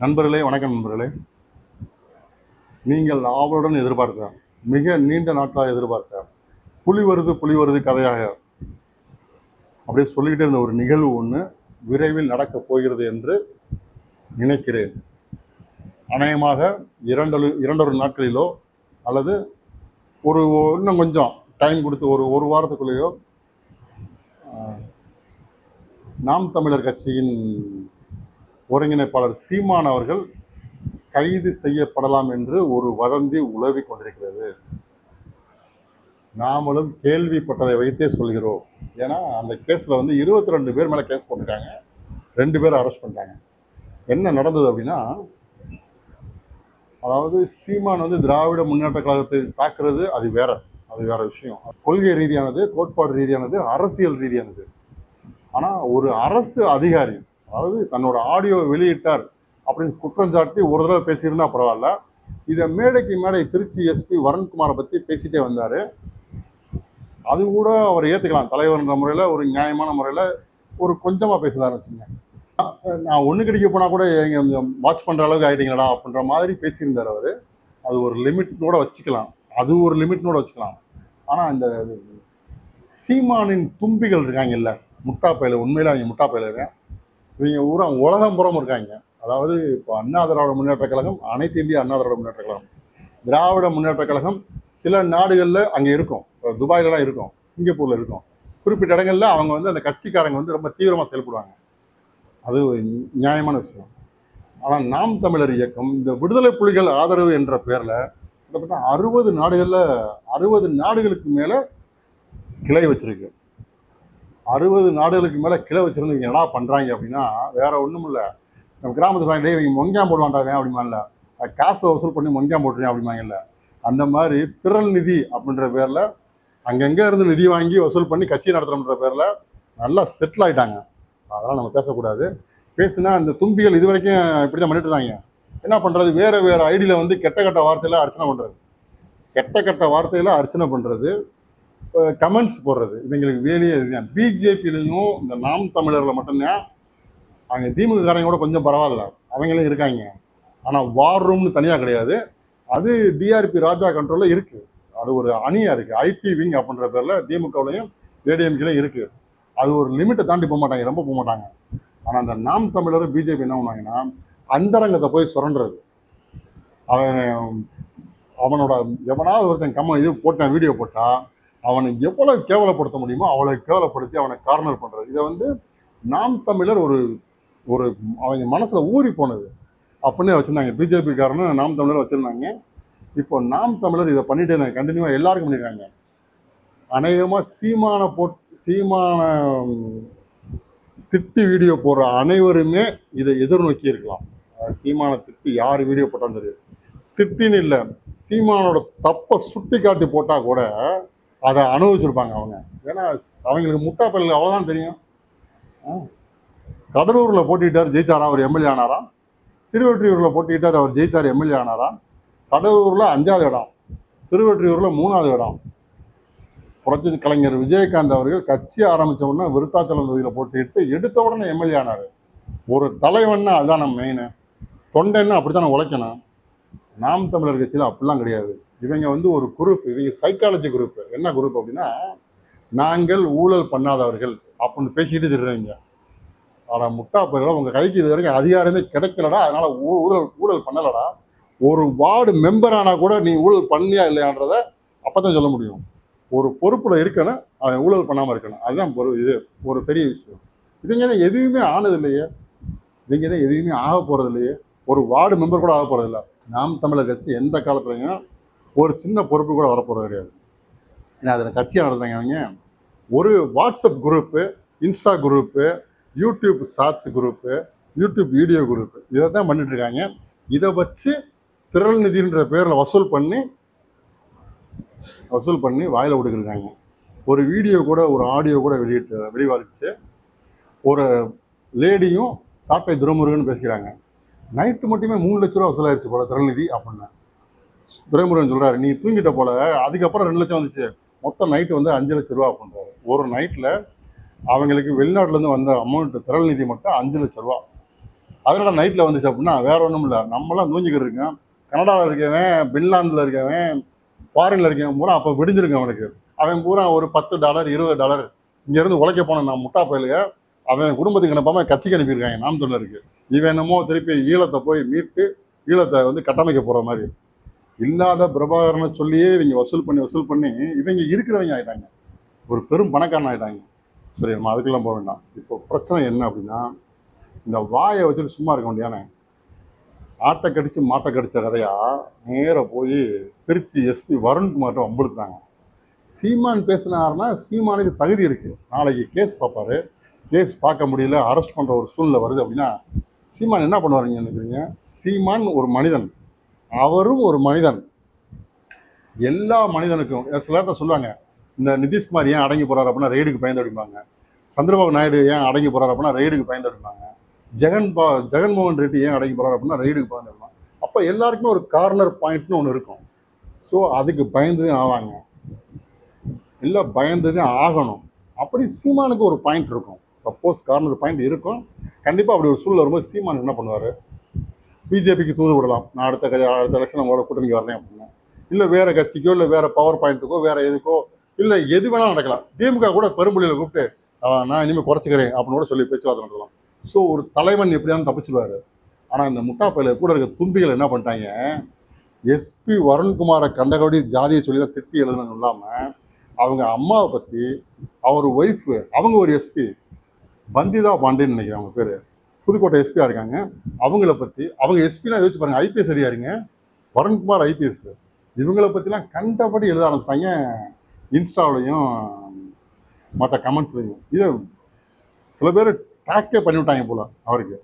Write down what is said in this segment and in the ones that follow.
நண்பர்களே, வணக்கம் நண்பர்களே. நீங்கள் ஆவலுடன் எதிர்பார்த்த, மிக நீண்ட நாட்களாக எதிர்பார்த்த புலி வருது கதையாக அப்படியே சொல்லிக்கிட்டே இருந்த ஒரு நிகழ்வு ஒன்று விரைவில் நடக்கப் போகிறது என்று நினைக்கிறேன். அநேகமாக இரண்டொரு நாட்களிலோ அல்லது ஒரு இன்னும் கொஞ்சம் டைம் கொடுத்து ஒரு வாரத்துக்குள்ளேயோ நாம் தமிழர் கட்சியின் ஒருங்கிணைப்பாளர் சீமான் அவர்கள் கைது செய்யப்படலாம் என்று ஒரு வதந்தி உலவி கொண்டிருக்கிறது. நாமளும் கேள்விப்பட்டதை வைத்தே சொல்கிறோம். ஏன்னா அந்த கேஸில் 22 பேர் மேலே கேஸ் போட்டுட்டாங்க, 2 பேரை அரெஸ்ட் பண்ணிட்டாங்க. என்ன நடந்தது அப்படின்னா, அதாவது சீமான் திராவிட முன்னேற்ற கழகத்தை தாக்குறது அது வேற விஷயம். கொள்கை ரீதியானது, கோட்பாடு ரீதியானது, அரசியல் ரீதியானது. ஆனால் ஒரு அரசு அதிகாரி, அதாவது தன்னோட ஆடியோ வெளியிட்டார் அப்படின்னு குற்றம் சாட்டி ஒரு தடவை பேசியிருந்தா பரவாயில்ல. இதை மேடைக்கு மேடை திருச்சி எஸ்பி வருண்குமாரை பற்றி பேசிட்டே வந்தார். அது கூட அவர் ஏற்றுக்கலாம், தலைவர்ன்ற முறையில் ஒரு நியாயமான முறையில் ஒரு கொஞ்சமாக பேசுதான்னு வச்சுங்க. நான் ஒன்று கிடைக்க போனால் கூட எங்கள் வாட்ச் பண்ணுற அளவுக்கு ஆகிட்டீங்களா அப்படின்ற மாதிரி பேசியிருந்தார் அவர். அது ஒரு லிமிட்னோட வச்சுக்கலாம், ஆனால் இந்த சீமானின் தும்பிகள் இருக்காங்கல்ல, முட்டாப்பையில், உண்மையில அவங்க முட்டாப்பையில் இருக்காங்க. இவங்க ஊரா உலகம் புறம் இருக்காங்க. அதாவது இப்போ அண்ணா திராவிட முன்னேற்ற கழகம், அனைத்து இந்திய அண்ணா திராவிட முன்னேற்ற கழகம், திராவிட முன்னேற்ற கழகம் சில நாடுகளில் அங்கே இருக்கும், துபாயிலலாம் இருக்கும், சிங்கப்பூரில் இருக்கும். குறிப்பிட்ட இடங்களில் அவங்க அந்த கட்சிக்காரங்க ரொம்ப தீவிரமாக செயல்படுவாங்க. அது நியாயமான விஷயம். ஆனால் நாம் தமிழர் இயக்கம் இந்த விடுதலை புலிகள் ஆதரவு என்ற பேரில் கிட்டத்தட்ட 60 நாடுகளுக்கு மேலே கிளை வச்சிருக்கு. 60 நாடுகளுக்கு மேலே கிளை வச்சிருந்து இவங்க என்ன பண்ணுறாங்க அப்படின்னா, வேற ஒன்றும் இல்லை, நம்ம கிராமத்து வாங்கிட்டே இவங்க மொங்காம் போடுவாண்டாங்க அப்படிமான்ல, காசை வசூல் பண்ணி மொங்காம் போட்டுறேன் அப்படிமாங்கல்ல, அந்த மாதிரி திரள் நிதி அப்படின்ற பேரில் அங்கங்கே இருந்து நிதி வாங்கி வசூல் பண்ணி கட்சி நடத்துகிறோன்ற பேரில் நல்லா செட்டில் ஆகிட்டாங்க. அதெல்லாம் நம்ம பேசக்கூடாது. பேசுனா அந்த தும்பிகள் இது வரைக்கும் இப்படி தான் பண்ணிட்டு இருந்தாங்க. என்ன பண்ணுறது, வேறு ஐடியில் கெட்ட வார்த்தையில் அர்ச்சனை பண்ணுறது, கமெண்ட்ஸ் போடுறது, இவங்களுக்கு வேலையே இதுதான். பிஜேபியிலையும் இந்த நாம் தமிழரில் மட்டும்தான், அவங்க திமுக காரங்க கூட கொஞ்சம் பரவாயில்ல, அவங்களும் இருக்காங்க. ஆனால் வார் ரூம்னு தனியாக கிடையாது, அது டிஆர்பி ராஜா கண்ட்ரோலில் இருக்குது. அது ஒரு அணியாக இருக்குது, ஐடி விங் அப்படின்ற பேரில் திமுகவுலையும் ஏடிஎம்கேலையும் இருக்குது. அது ஒரு லிமிட்டை தாண்டி போக மாட்டாங்க, ரொம்ப போக மாட்டாங்க. ஆனால் அந்த நாம் தமிழர் பிஜேபி என்ன பண்ணாங்கன்னா, அந்தரங்கத்தை போய் சுரண்டுறது. அவனோட எவனாவது ஒருத்தன் இது போட்டான், வீடியோ போட்டால் அவனை எவ்வளோ கேவலப்படுத்த முடியுமோ அவ்வளோ கேவலப்படுத்தி அவனை கார்னர் பண்ணுறது. இதை நாம் தமிழர் ஒரு ஒரு அவங்க மனசில் ஊறி போனது அப்படின்னு வச்சுருந்தாங்க. பிஜேபி காரனும் நாம் தமிழர் வச்சுருந்தாங்க. இப்போ நாம் தமிழர் இதை பண்ணிட்டு இருந்தாங்க, கண்டினியூவாக எல்லாருக்கும் பண்ணியிருக்காங்க. அநேகமாக சீமான திட்டி வீடியோ போடுற அனைவருமே இதை எதிர்நோக்கி இருக்கலாம். சீமான திட்டி யார் வீடியோ போட்டாலும் தெரியும், திட்டின்னு இல்லை, சீமானோட தப்பை சுட்டி காட்டி போட்டால் கூட அதை அனுபவிச்சிருப்பாங்க அவங்க. ஏன்னா அவங்களுக்கு முட்டாப்பல்ல அவ்வளோதான் தெரியும். கடலூரில் போட்டிட்டார், ஜெயிச்சாரா, அவர் எம்எல்ஏ ஆனாரா? திருவொற்றியூரில் போட்டிட்டார், அவர் ஜெயிச்சார், எம்எல்ஏ ஆனாரா? கடலூரில் 5வது இடம், திருவொற்றியூரில் 3வது இடம். புரட்சி கலைஞர் விஜயகாந்த் அவர்கள் கட்சி ஆரம்பித்த உடனே விருத்தாச்சலம் தொகுதியில் போட்டிட்டு எடுத்த உடனே எம்எல்ஏ ஆனார். ஒரு தலைவன்னா அதுதான் நம்ம மெயின். தொண்டைன்னா அப்படித்தானே உழைக்கணும். நாம் தமிழர் கட்சியில் அப்படிலாம் கிடையாது. இவங்க ஒரு குரூப், இவங்க சைக்காலஜி குரூப். என்ன குரூப் அப்படின்னா, நாங்கள் ஊழல் பண்ணாதவர்கள் அப்படின்னு பேசிக்கிட்டு திடுறீங்க. ஆனால் முட்டாப்பர்கள் உங்கள் கைக்கு இது வரைக்கும் அதிகாரமே கிடைக்கலடா, அதனால ஊழல் பண்ணலடா. ஒரு வார்டு மெம்பர் ஆனால் கூட நீ ஊழல் பண்ணியா இல்லையான்றத அப்போதான் சொல்ல முடியும். ஒரு பொறுப்பில் இருக்கணும், அவன் ஊழல் பண்ணாமல் இருக்கணும். அதுதான் இது ஒரு பெரிய விஷயம். இவங்க தான் எதுவுமே ஆனது இல்லையே, இவங்க தான் எதுவுமே ஆக போகிறது இல்லையே, ஒரு வார்டு மெம்பர் கூட ஆக போகிறது இல்லை. நாம் தமிழர் கட்சி எந்த காலத்துலையும் ஒரு சின்ன பொறுப்பு கூட வரப்போகிறது கிடையாது. ஏன்னா அதில் கட்சியாக நடத்துறாங்க அவங்க. ஒரு WhatsApp group, insta group, YouTube shorts group, YouTube video group, இதை தான் பண்ணிட்டு இருக்காங்க. இதை வச்சு திரள் நிதின்ற பேரில் வசூல் பண்ணி வாயில் விட்டுக்கிருக்காங்க. ஒரு வீடியோ கூட, ஒரு ஆடியோ கூட வெளிவாளிச்சு ஒரு லேடியும் சாட்டை துரைமுருகன் பேசிக்கிறாங்க. நைட்டு மட்டுமே 3 லட்ச ரூபா வசூலாயிருச்சு போல திரள் நிதி அப்படின்னு துரைமுருகன் சொல்கிறாரு. நீ தூங்கிட்ட போல, அதுக்கப்புறம் 2 லட்சம் வந்துச்சு, மொத்தம் நைட்டு 5 லட்ச ரூபா அப்படின்றாரு. ஒரு நைட்டில் அவங்களுக்கு வெளிநாட்டிலேருந்து வந்த அமௌண்ட்டு திரள் நிதி மட்டும் 5 லட்ச ரூபா. அதனால நைட்டில் வந்துச்சு அப்படின்னா வேற ஒன்றும் இல்லை, நம்மளாம் தூங்கிக்கிட்டு இருக்கோம். கனடாவில் இருக்கவன், பின்லாந்தில் இருக்கவன், ஃபாரின்ல இருக்கவன் பூரா அப்போ விடிஞ்சிருக்கேன் அவனுக்கு. அவன் பூரா ஒரு $10 $20 இங்கேருந்து உழைக்க போன நான் முட்டா பயிலுங்க அவன் குடும்பத்துக்கு அனுப்பாம கட்சிக்கு அனுப்பியிருக்காங்க நாம் தமிழருக்கு. இவன் என்னமோ திருப்பி ஈழத்தை போய் மீட்டு ஈழத்தை வந்து கட்டமைக்க போகிற மாதிரி. இல்லாத பிரபாகரனை சொல்லியே இவங்க வசூல் பண்ணி இவங்க இருக்கிறவங்க ஆயிட்டாங்க, ஒரு பெரும் பணக்காரன் ஆயிட்டாங்க. சரி, நம்ம அதுக்கெல்லாம் போக வேண்டாம். இப்போ பிரச்சனை என்ன அப்படின்னா, இந்த வாயை வச்சுட்டு சும்மா இருக்க வேண்டியானே, ஆட்டை கடிச்சு மாட்டை கடிச்ச கதையா நேராக போய் திருச்சி எஸ்பி வருண்குமார்ட்ட வம்பெடுத்தாங்க. சீமான் பேசினாருன்னா சீமானுக்கு தகுதி இருக்கு, நாளைக்கு கேஸ் பார்ப்பாரு. கேஸ் பார்க்க முடியல, அரெஸ்ட் பண்ணுற ஒரு சூழ்நிலை வருது அப்படின்னா சீமான் என்ன பண்ணுவாருங்க நினைக்கிறீங்க? சீமான் ஒரு மனிதன், அவரும் ஒரு மனிதன். எல்லா மனிதனுக்கும் சில நேரத்தை சொல்லுவாங்க, இந்த நிதிஷ்குமார் ஏன் அடங்கி போறாரு அப்படின்னா ரெய்டுக்கு பயந்து அடிப்பாங்க. சந்திரபாபு நாயுடு ஏன் அடங்கி போறாரு அப்படின்னா ரெய்டுக்கு பயந்து அடிப்பாங்க. ஜெகன்மோகன் ரெட்டி ஏன் அடங்கி போறாரு அப்படின்னா ரெய்டுக்கு பயந்து அடிப்பாங்க. அப்போ எல்லாருக்குமே ஒரு கார்னர் பாயிண்ட்னு ஒன்று இருக்கும். ஸோ அதுக்கு பயந்துதான் ஆவாங்க, இல்லை பயந்துதான் ஆகணும். அப்படி சீமானுக்கு ஒரு பாயிண்ட் இருக்கும், சப்போஸ் கார்னர் பாயிண்ட் இருக்கும். கண்டிப்பாக அப்படி ஒரு சூழ்நிலை வரும்போது சீமான் என்ன பண்ணுவார்? பிஜேபிக்கு தூது விடலாம், நான் அடுத்த எலெக்ஷன் அவங்களோட கூட்டணிக்கு வரேன் அப்படின்னா, இல்லை வேற கட்சிக்கோ, இல்லை வேற பவர் பாயிண்ட்டுக்கோ, வேற எதுக்கோ, இல்லை எது வேணாலும் நடக்கலாம். திமுக கூட பெரும்புள்ளியில் கூப்பிட்டு நான் இனிமேல் குறைச்சிக்கிறேன் அப்படின்னு கூட சொல்லி பேச்சுவார்த்தை நடத்தலாம். ஸோ ஒரு தலைவன் எப்படியாவது தப்பிச்சுடுவாரு. ஆனால் இந்த முட்டா பையில கூட இருக்க தும்பிகள் என்ன பண்ணிட்டாங்க, எஸ்பி வருண்குமாரை கண்டபடி ஜாதியை சொல்லி தான் திட்டி எழுதுனது இல்லாமல் அவங்க அம்மாவை பற்றி, அவர் ஒய்ஃபு, அவங்க ஒரு எஸ்பி பந்திதா பாண்டின்னு நினைக்கிறேன் அவங்க பேர், புதுக்கோட்டை எஸ்பியாக இருக்காங்க. அவங்கள பற்றி, அவங்க எஸ்பிலாம் யோசிச்சு பாருங்க, ஐபிஎஸ் அதிகாரிங்க, வருண்குமார் ஐபிஎஸ். இவங்களை பற்றிலாம் கண்டபடி எழுத ஆரம்பித்தாங்க இன்ஸ்டாவிலையும் மற்ற கமெண்ட்ஸ்லையும். இதை சில பேர் ட்ராக்கே பண்ணிவிட்டாங்க போல அவருக்கு.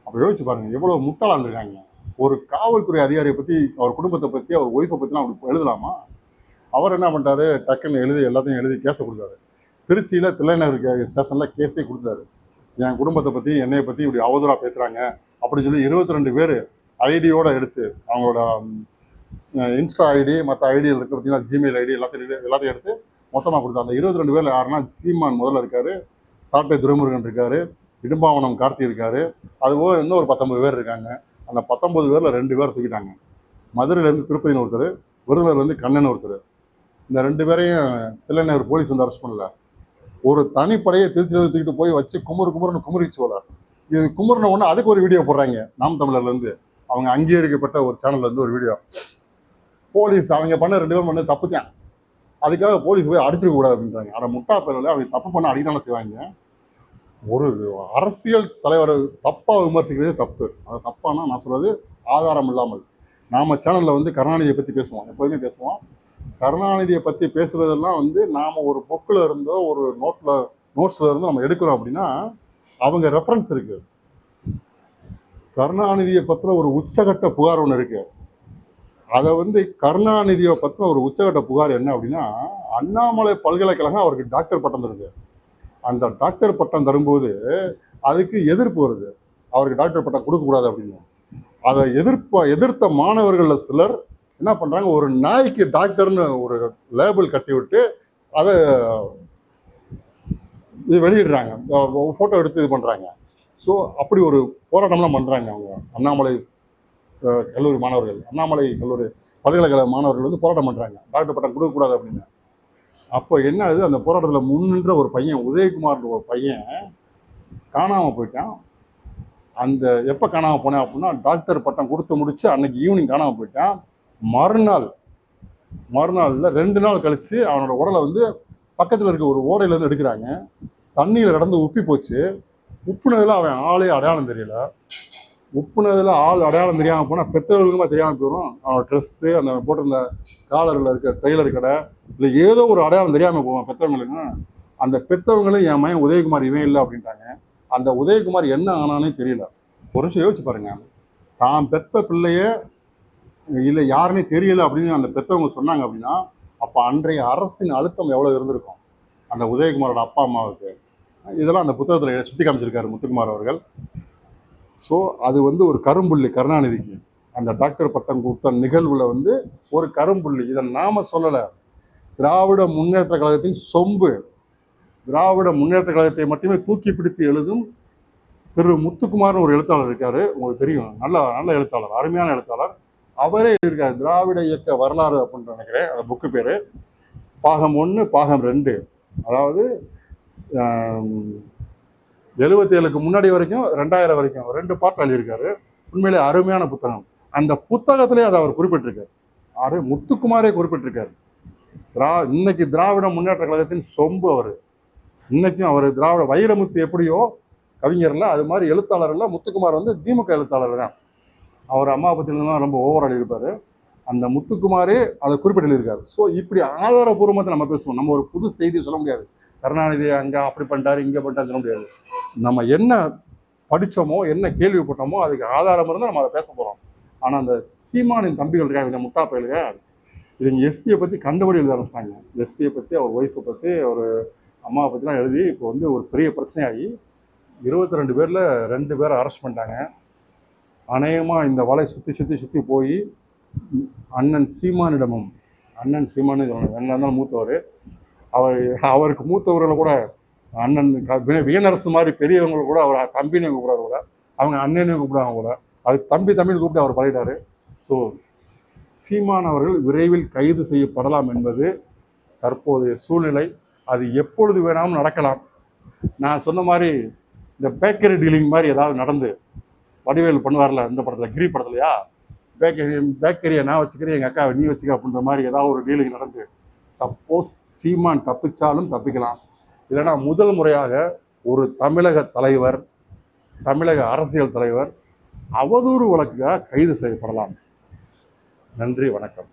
அப்போ யோசிச்சு பாருங்க எவ்வளோ முட்டாளாக இருந்திருக்காங்க. ஒரு காவல்துறை அதிகாரியை பற்றி, அவர் குடும்பத்தை பற்றி, அவர் ஒய்ஃபை பற்றிலாம் அவருக்கு எழுதலாமா? அவர் என்ன பண்ணிட்டாரு, டக்குன்னு எல்லாத்தையும் எழுதி கேஸை கொடுத்தாரு. திருச்சியில் தில்லைநகர் ஸ்டேஷனில் கேஸே கொடுத்தாரு. என் குடும்பத்தை பற்றி, என்னையை பற்றி இப்படி அவதூறாக பேசுகிறாங்க அப்படின்னு சொல்லி 22 பேர் ஐடியோடு எடுத்து, அவங்களோட இன்ஸ்டா ஐடி, மற்ற ஐடியில் இருக்க பார்த்தீங்கன்னா ஜிமெயில் ஐடி எல்லாத்தையும் எடுத்து மொத்தமாக கொடுத்தாரு. அந்த 22 பேரில் யாருன்னா சீமான் முதல்ல இருக்கார், சாட்டை துரைமுருகன் இருக்கார், இடும்பாவனம் கார்த்தி இருக்கார், அதுபோக இன்னும் ஒரு 19 பேர் இருக்காங்க. அந்த 19 பேரில் 2 பேர் தூக்கிட்டாங்க. மதுரையிலேருந்து திருப்பதினு ஒருத்தர், விருதுநகர்லேருந்து கண்ணன் ஒருத்தர். இந்த 2 பேரையும் தில்லைநகர் போலீஸ் வந்து அரெஸ்ட் பண்ணல. ஒரு தனிப்படையை திருச்சியிலேருந்து தூக்கிட்டு போய் வச்சு குமுறுன்னு குமுறிச்சு போல. இது குமுறின ஒன்று அதுக்கு ஒரு வீடியோ போடுறாங்க நாம் தமிழர்லேருந்து, அவங்க அங்கீகரிக்கப்பட்ட ஒரு சேனல்லேருந்து ஒரு வீடியோ. போலீஸ் அவங்க பண்ண 2 பேரும் பண்ண தப்பு தான், அதுக்காக போலீஸ் போய் அடிச்சிருக்க கூடாது அப்படின்றாங்க. ஆனால் முட்டா பேரில் அவங்க தப்பு பண்ண அடிதானே செய்வாங்க. ஒரு அரசியல் தலைவரை தப்பாக விமர்சிக்கிறதே தப்பு. அது தப்பானா நான் சொல்றது ஆதாரம் இல்லாமல். நாம சேனலில் வந்து கருணாநிதியை பற்றி பேசுவோம், எப்போதுமே பேசுவோம். கருணாநிதியை பற்றி பேசுறதெல்லாம் வந்து நாம் ஒரு புக்கில் இருந்தோ ஒரு நோட்ஸில் இருந்தோ நம்ம எடுக்கிறோம் அப்படின்னா அவங்க ரெஃபரன்ஸ் இருக்கு. கருணாநிதியை பற்றின ஒரு உச்சகட்ட புகார் ஒன்று இருக்கு. அதை வந்து கருணாநிதியை பற்றின ஒரு உச்சகட்ட புகார் என்ன அப்படின்னா, அண்ணாமலை பல்கலைக்கழகம் அவருக்கு டாக்டர் பட்டம் தருது. அந்த டாக்டர் பட்டம் தரும்போது அதுக்கு எதிர்ப்பு வருது, அவருக்கு டாக்டர் பட்டம் கொடுக்கக்கூடாது அப்படின்னு. அதை எதிர்த்த மாணவர்களில் சிலர் என்ன பண்ணுறாங்க, ஒரு நாய்க்கு டாக்டர்னு ஒரு லேபிள் கட்டி விட்டு அதை இது வெளியிடுறாங்க, ஃபோட்டோ எடுத்து இது பண்ணுறாங்க. ஸோ அப்படி ஒரு போராட்டம்லாம் பண்ணுறாங்க அவங்க அண்ணாமலை கல்லூரி மாணவர்கள், அண்ணாமலை கல்லூரி பல்கலைக்கழக மாணவர்கள் வந்து போராட்டம் பண்ணுறாங்க, டாக்டர் பட்டம் கொடுக்கக்கூடாது அப்படின்னு. அப்போ என்ன ஆகுது, அந்த போராட்டத்தில் முன்னின்ற ஒரு பையன், உதயகுமார்ன்ற ஒரு பையன் காணாமல் போயிட்டான். அந்த எப்போ காணாமல் போனேன் அப்படின்னா, டாக்டர் பட்டம் கொடுத்து முடிச்சு அன்னைக்கு ஈவினிங் காணாமல் போயிட்டான். மறுநாளில் 2 நாள் கழித்து அவனோட உடலை வந்து பக்கத்தில் இருக்க ஒரு ஓடையிலேருந்து எடுக்கிறாங்க. தண்ணியில் கடந்து உப்பி போச்சு. உப்புனதில் அவன் ஆளே அடையாளம் தெரியல. உப்புனதில் ஆள் அடையாளம் தெரியாமல் போனால் பெற்றவர்களுக்குமா தெரியாமல் போயிடும். அவனோட ட்ரெஸ்ஸு, அந்த போட்டிருந்த காலரில் இருக்க டெய்லர் கடை, இல்லை ஏதோ ஒரு அடையாளம் தெரியாமல் போவான் பெற்றவங்களுக்கு. அந்த பெற்றவங்களும் என் மகன் உதயகுமார் இவன் இல்லை அப்படின்ட்டாங்க. அந்த உதயகுமார் என்ன ஆனானே தெரியல. ஒரு விஷயம் யோசிச்சு பாருங்க, தான் பெற்ற பிள்ளைய இல்லை யாருன்னே தெரியல அப்படின்னு அந்த பெற்றவங்க சொன்னாங்க அப்படின்னா, அப்போ அன்றைய அரசின் அழுத்தம் எவ்வளோ இருந்திருக்கும் அந்த உதயகுமாரோட அப்பா அம்மாவுக்கு. இதெல்லாம் அந்த புத்தகத்தில் சுட்டி காமிச்சிருக்காரு முத்துக்குமார் அவர்கள். ஸோ அது வந்து ஒரு கரும்புள்ளி கருணாநிதிக்கு. அந்த டாக்டர் பட்டம் கொடுத்த நிகழ்வுல வந்து ஒரு கரும்புள்ளி. இதை நாம சொல்லலை, திராவிட முன்னேற்ற கழகத்தின் சொம்பு, திராவிட முன்னேற்ற கழகத்தை மட்டுமே தூக்கி பிடித்து எழுதும் திரு முத்துக்குமார்னு ஒரு எழுத்தாளர் இருக்காரு, உங்களுக்கு தெரியும், நல்ல நல்ல எழுத்தாளர், அருமையான எழுத்தாளர். அவரே எழுதியிருக்காரு திராவிட இயக்க வரலாறு அப்படின்னு நினைக்கிறேன் அந்த புக்கு பேரு. பாகம் 1 பாகம் 2, அதாவது 77க்கு முன்னாடி வரைக்கும் 2000 வரைக்கும் 2 பார்ட் எழுதியிருக்காரு. உண்மையிலே அருமையான புத்தகம். அந்த புத்தகத்திலே அதை அவர் குறிப்பிட்டிருக்காரு. முத்துக்குமாரே குறிப்பிட்டிருக்காரு. இன்னைக்கு திராவிட முன்னேற்ற கழகத்தின் சொம்பு அவர். இன்னைக்கும் அவர் திராவிட வைரமுத்து எப்படியோ கவிஞர்ல, அது மாதிரி எழுத்தாளர்ல முத்துக்குமார் வந்து திமுக எழுத்தாளர் தான். அவர் அம்மா பத்திலாம் ரொம்ப ஓவர் எழுதியிருப்பாரு. அந்த முத்துக்குமாரே அதை குறிப்பிட்டிருக்காரு. ஸோ இப்படி ஆதாரபூர்வமாக நம்ம பேசுவோம். நம்ம ஒரு புது செய்தி சொல்ல முடியாது. கருணாநிதி அங்கே அப்படி பண்ணிட்டாரு, இங்கே பண்ணிட்டாரு சொல்ல முடியாது. நம்ம என்ன படித்தோமோ, என்ன கேள்விப்பட்டோமோ அதுக்கு ஆதாரம் இருந்தால் நம்ம அதை பேச போகிறோம். ஆனால் அந்த சீமானின் தம்பிகள் இருக்காங்க, இந்த முட்டா பயிலுங்க, இவங்க எஸ்பியை பற்றி கண்டபடி எழுத ஆரம்பிச்சிட்டாங்க. எஸ்பியை பற்றி, அவர் ஒய்ஃபை பற்றி, அவர் அம்மாவை பற்றிலாம் எழுதி இப்போ வந்து ஒரு பெரிய பிரச்சனையாகி 22 பேரில் 2 பேரை அரெஸ்ட் பண்ணிட்டாங்க. அநேகமாக இந்த வலை சுற்றி போய் அண்ணன் சீமானிடமும், அண்ணன் சீமானு என்ன இருந்தாலும் மூத்தவர், அவருக்கு மூத்தவர்களை கூட அண்ணன் வீணரசு மாதிரி பெரியவங்க கூட அவர் தம்பின்னு கூப்பிடாரு கூட, அவங்க அண்ணனையும் கூப்பிடுவாங்க கூட, அது தம்பின்னு கூப்பிட்டு அவர் பழகிட்டாரு. ஸோ சீமான் அவர்கள் விரைவில் கைது செய்யப்படலாம் என்பது தற்போதைய சூழ்நிலை. அது எப்பொழுது வேணாலும் நடக்கலாம். நான் சொன்ன மாதிரி இந்த பேக்கரி டீலிங் மாதிரி ஏதாவது நடந்து, வடிவேல் பண்ணுவார்ல இந்த படத்தில், கிரி படத்துலையா, பேக்கரியை நான் வச்சுக்கிறேன், எங்கள் அக்காவை நீ வச்சுக்க அப்படின்ற மாதிரி ஏதாவது ஒரு டீலிங் நடந்து சப்போஸ் சீமான் தப்பிச்சாலும் தப்பிக்கலாம். இல்லைன்னா முதல் முறையாக ஒரு தமிழக தலைவர், தமிழக அரசியல் தலைவர் அவதூறு வழக்குக்காக கைது செய்யப்படலாம். நன்றி, வணக்கம்.